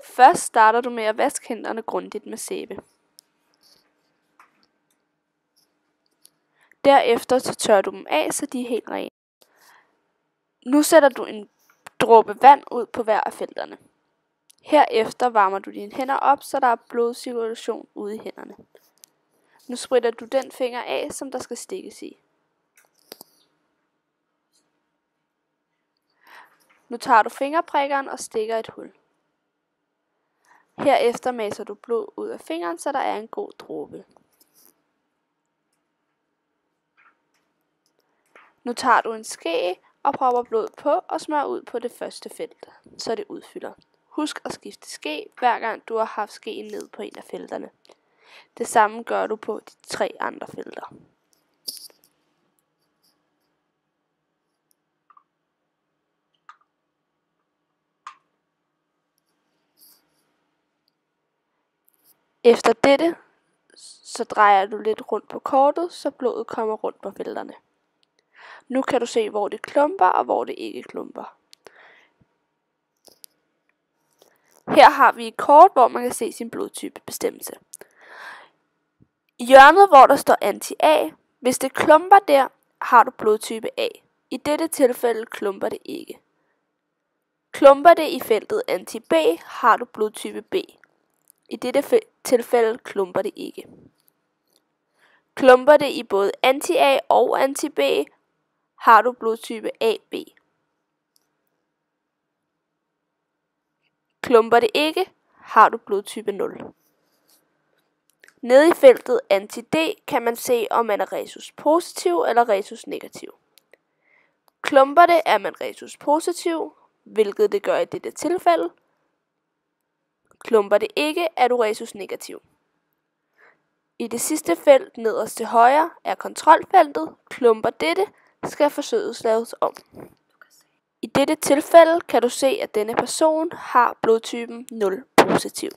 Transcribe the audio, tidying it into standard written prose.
Først starter du med at vaske hænderne grundigt med sæbe. Derefter så tørrer du dem af, så de er helt rene. Nu sætter du en dråbe vand ud på hver af felterne. Herefter varmer du dine hænder op, så der er blodcirkulation ude i hænderne. Nu spritter du den finger af, som der skal stikkes i. Nu tager du fingerprikkeren og stikker et hul. Herefter maser du blod ud af fingeren, så der er en god dråbe. Nu tager du en ske og propper blodet på og smører ud på det første felt, så det udfylder. Husk at skifte ske, hver gang du har haft skeen ned på en af felterne. Det samme gør du på de 3 andre felter. Efter dette, så drejer du lidt rundt på kortet, så blodet kommer rundt på felterne. Nu kan du se, hvor det klumper og hvor det ikke klumper. Her har vi et kort, hvor man kan se sin blodtypebestemmelse. I hjørnet, hvor der står anti-A, hvis det klumper der, har du blodtype A. I dette tilfælde klumper det ikke. Klumper det i feltet anti-B, har du blodtype B. I dette tilfælde klumper det ikke. Klumper det i både anti-A og anti-B, har du blodtype AB. Klumper det ikke, har du blodtype 0. Nede i feltet anti-D kan man se, om man er rhesus positiv eller rhesus negativ. Klumper det, er man rhesus positiv, hvilket det gør i dette tilfælde. Klumper det ikke, er du rhesus negativ. I det sidste felt nederst til højre er kontrolfeltet. Klumper dette, skal forsøget laves om. I dette tilfælde kan du se, at denne person har blodtypen 0 positiv.